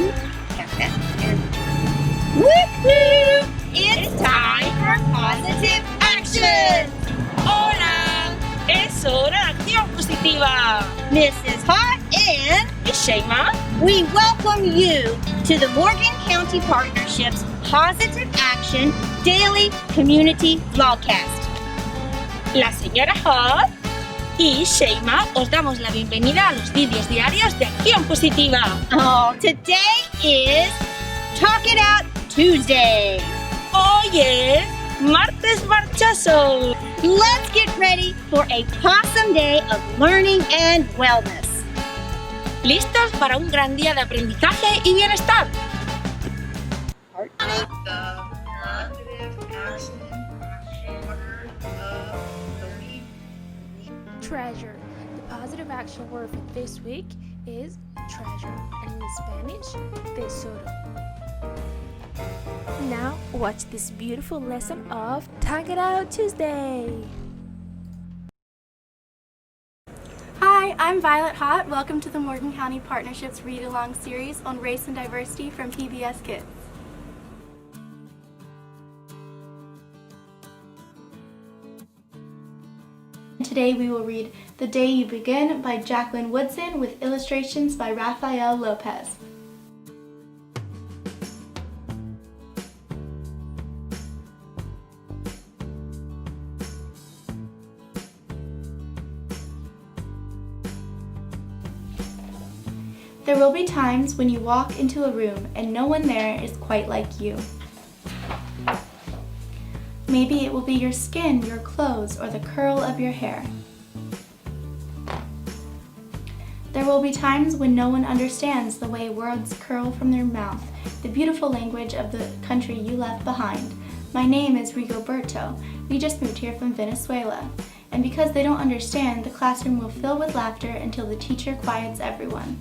And woohoo! It's time for positive action! ¡Hola! ¡Es hora de acción positiva! Mrs. Hot and Shema, we welcome you to the Morgan County Partnership's Positive Action Daily Community Vlogcast. la señora Hot y Shema os damos la bienvenida a los vídeos diarios de acción positiva. Oh, today is Talk It Out Tuesday. Hoy es martes marchoso. Let's get ready for a awesome day of learning and wellness. ¿Listos para un gran día de aprendizaje y bienestar? Treasure. The positive action word for this week is treasure, and in Spanish, TESORO. Now, watch this beautiful lesson of Talk It Out Tuesday. Hi, I'm Violet Hott. Welcome to the Morgan County Partnership's Read-Along series on race and diversity from PBS Kids. Today we will read The Day You Begin by Jacqueline Woodson with illustrations by Rafael López. There will be times when you walk into a room and no one there is quite like you. Maybe it will be your skin, your clothes, or the curl of your hair. There will be times when no one understands the way words curl from their mouth, the beautiful language of the country you left behind. My name is Rigoberto. We just moved here from Venezuela. And because they don't understand, the classroom will fill with laughter until the teacher quiets everyone.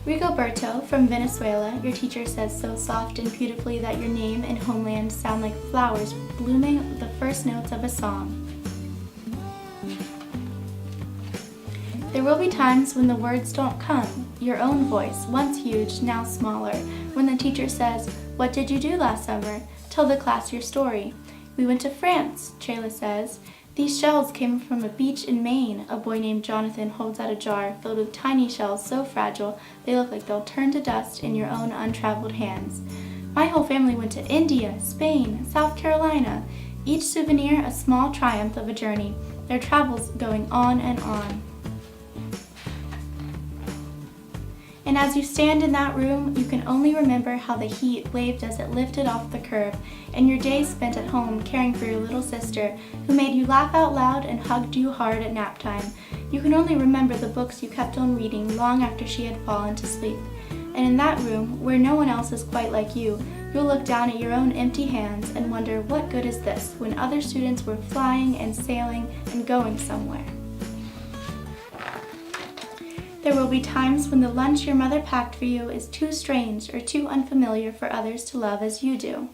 Rigoberto, from Venezuela, your teacher says so soft and beautifully that your name and homeland sound like flowers blooming with the first notes of a song. There will be times when the words don't come, your own voice, once huge, now smaller, when the teacher says, "What did you do last summer? Tell the class your story." "We went to France," Trayla says. "These shells came from a beach in Maine." A boy named Jonathan holds out a jar filled with tiny shells so fragile they look like they'll turn to dust in your own untraveled hands. "My whole family went to India, Spain, South Carolina." Each souvenir a small triumph of a journey, their travels going on and on. And as you stand in that room, you can only remember how the heat waved as it lifted off the curb, and your days spent at home caring for your little sister, who made you laugh out loud and hugged you hard at nap time. You can only remember the books you kept on reading long after she had fallen to sleep. And in that room, where no one else is quite like you, you'll look down at your own empty hands and wonder, what good is this when other students were flying and sailing and going somewhere? There will be times when the lunch your mother packed for you is too strange or too unfamiliar for others to love as you do.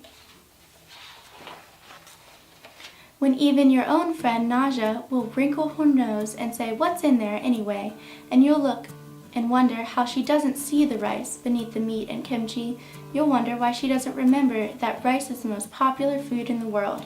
When even your own friend Naja will wrinkle her nose and say, "What's in there anyway?" And you'll look and wonder how she doesn't see the rice beneath the meat and kimchi. You'll wonder why she doesn't remember that rice is the most popular food in the world.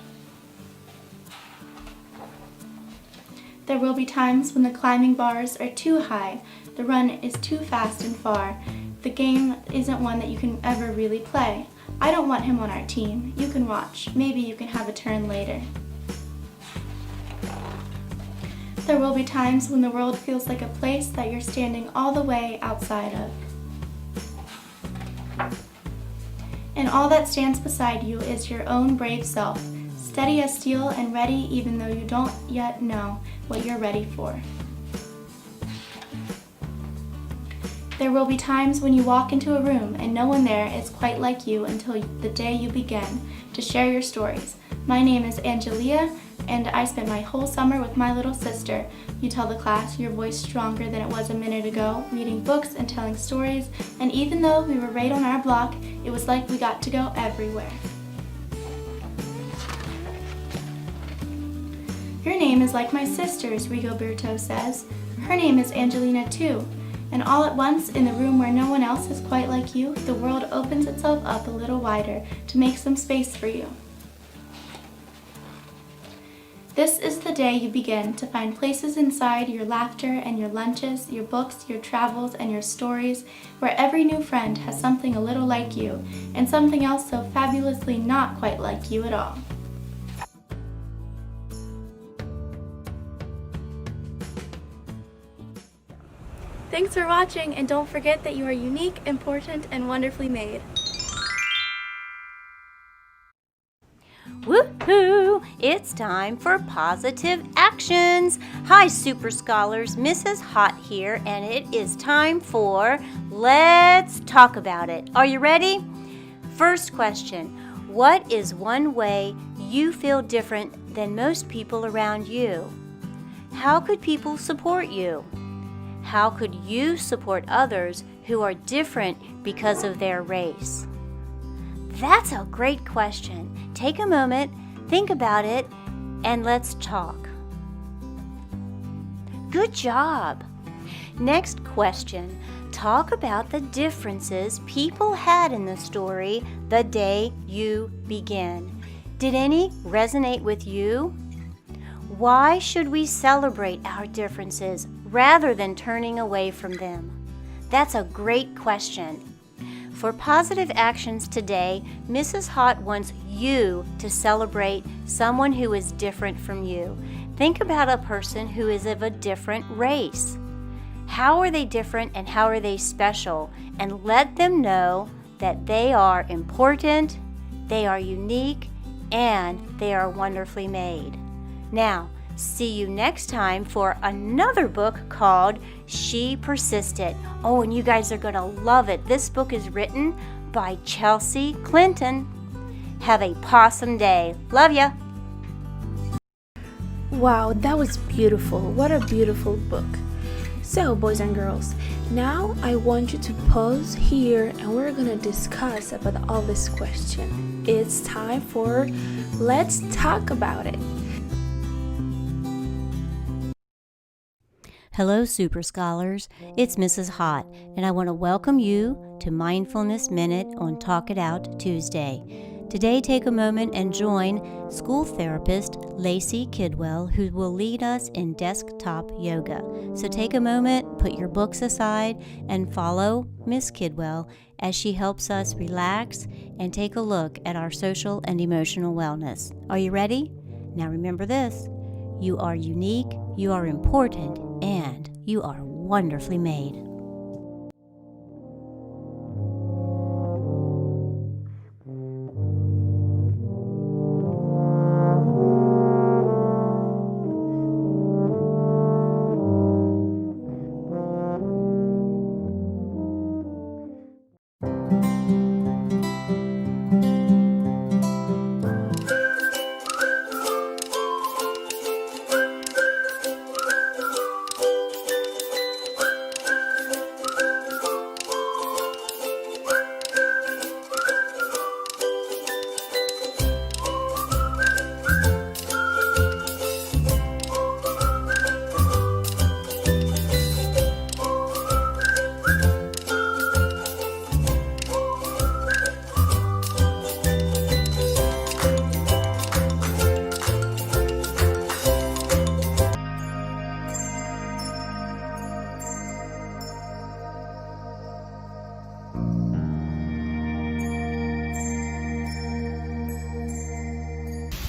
There will be times when the climbing bars are too high, the run is too fast and far. The game isn't one that you can ever really play. "I don't want him on our team. You can watch. Maybe you can have a turn later." There will be times when the world feels like a place that you're standing all the way outside of. And all that stands beside you is your own brave self, steady as steel and ready even though you don't yet know what you're ready for. There will be times when you walk into a room and no one there is quite like you until the day you begin to share your stories. My name is Angelia, and I spent my whole summer with my little sister. You tell the class, your voice stronger than it was a minute ago, reading books and telling stories, and even though we were right on our block, it was like we got to go everywhere. "Your name is like my sister's," Rigoberto says. "Her name is Angelina too. And all at once, in the room where no one else is quite like you, the world opens itself up a little wider to make some space for you. This is the day you begin to find places inside your laughter and your lunches, your books, your travels, and your stories, where every new friend has something a little like you, and something else so fabulously not quite like you at all. Thanks for watching, and don't forget that you are unique, important, and wonderfully made. Woohoo! It's time for positive actions. Hi, Super Scholars. Mrs. Hot here, and it is time for Let's Talk About It. Are you ready? First question. What is one way you feel different than most people around you? How could people support you? How could you support others who are different because of their race? That's a great question. Take a moment, think about it, and let's talk. Good job. Next question. Talk about the differences people had in the story the day you begin. Did any resonate with you? Why should we celebrate our differences rather than turning away from them? That's a great question. For positive actions today, Mrs. Hot wants you to celebrate someone who is different from you. Think about a person who is of a different race. How are they different and how are they special? And let them know that they are important, they are unique, and they are wonderfully made. Now, see you next time for another book called She Persisted. Oh, and you guys are going to love it. This book is written by Chelsea Clinton. Have a possum day. Love ya. Wow, that was beautiful. What a beautiful book. So, boys and girls, now I want you to pause here and we're going to discuss about all this question. It's time for Let's Talk About It. Hello, Super Scholars. It's Mrs. Hot, and I want to welcome you to Mindfulness Minute on Talk It Out Tuesday. Today, take a moment and join school therapist Lacey Kidwell, who will lead us in desktop yoga. So take a moment, put your books aside, and follow Miss Kidwell as she helps us relax and take a look at our social and emotional wellness. Are you ready? Now remember this. You are unique, you are important, and you are wonderfully made.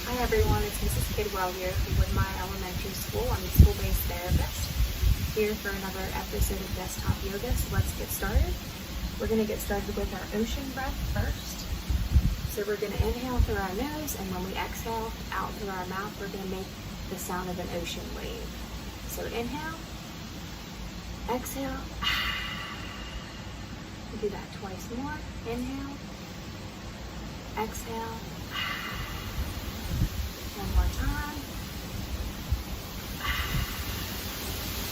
Hi everyone, it's Mrs. Kidwell here from Woodmire Elementary School. I'm the school-based therapist here for another episode of Desktop Yoga. So let's get started. We're going to get started with our ocean breath first. So we're going to inhale through our nose, and when we exhale out through our mouth, we're going to make the sound of an ocean wave. So inhale, exhale, do that twice more. Inhale, exhale. One more time.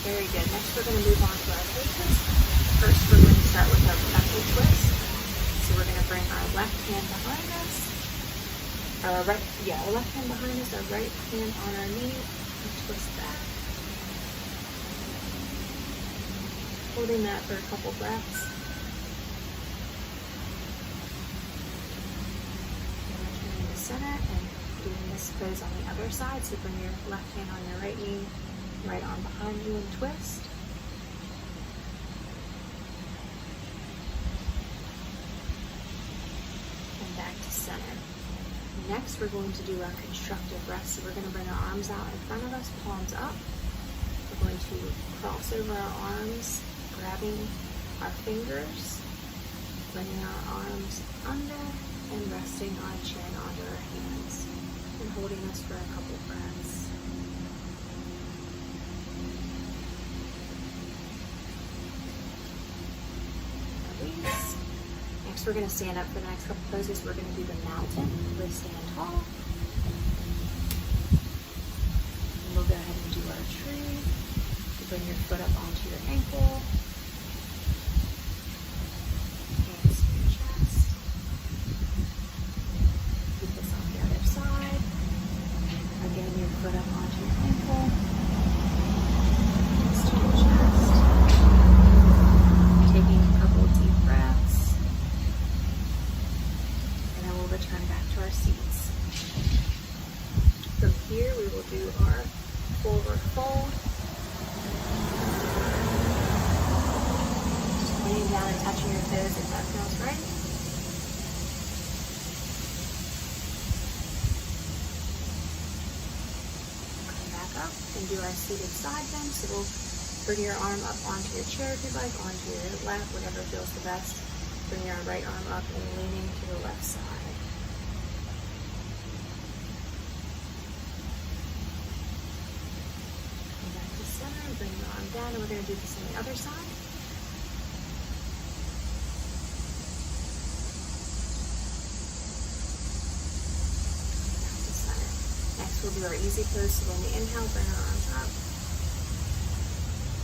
Very good. Next we're going to move on to our poses. First we're going to start with our Pretzel Twist. So we're going to bring our left hand behind us. Our left hand behind us, our right hand on our knee. And twist back. Holding that for a couple breaths. And returning to center and doing this pose on the other side. So bring your left hand on your right knee, right arm behind you and twist. And back to center. Next, we're going to do our constructive rest. So we're going to bring our arms out in front of us, palms up. We're going to cross over our arms, grabbing our fingers, bringing our arms under, and resting our chin onto our hands, and holding this for a couple breaths. Release. Next, we're going to stand up for the next couple poses. We're going to do the mountain. We'll stand tall. And we'll go ahead and do our tree. You bring your foot up onto your ankle. Hands to your chest. Keep this on the other side. Again, your foot up onto your ankle. Hands to your chest. Taking a couple deep breaths. And then we'll return back to our seats. From here, we will do our forward fold. Just laying down and touching your toes if that feels right. Come back up and do our seated side bend. So we'll bring your arm up onto your chair if you'd like, onto your lap, whatever feels the best. Bring your right arm up and leaning to the left side. Come back to center and bring your arm down, and we're going to do this on the other side. Back to center. Next, we'll do our easy pose. So when we inhale, bring our arms up.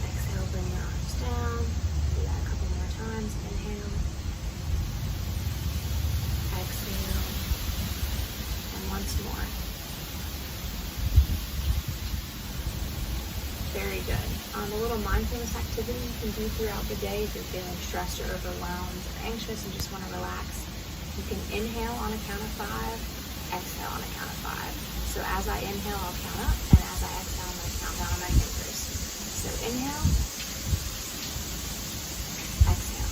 Exhale, bring your arms down. Do that a couple more times. Inhale. Exhale. And once more. Very good. A little mindfulness activity you can do throughout the day if you're feeling stressed or overwhelmed or anxious and just want to relax. You can inhale on a count of 5, exhale on a count of 5. So as I inhale, I'll count up, and as I exhale, I'm going to count down on my fingers. So inhale, exhale.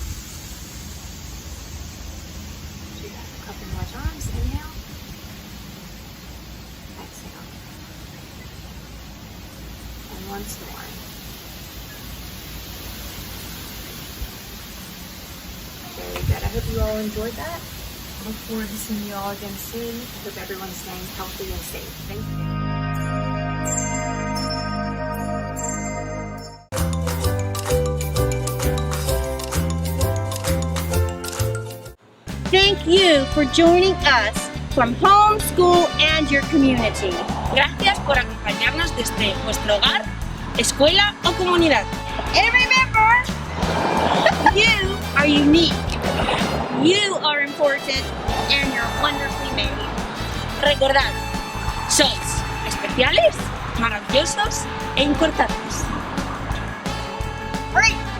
Do that a couple more times. Inhale, exhale. And once more. Very good. I hope you all enjoyed that. I look forward to seeing you all again soon. I hope everyone's staying healthy and safe. Thank you. Thank you for joining us from home, school, and your community. Gracias por acompañarnos desde vuestro hogar, escuela o comunidad. And remember, you are unique, you are important, and you're wonderfully made. Recordad, sois especiales, maravillosos e importantes. All right.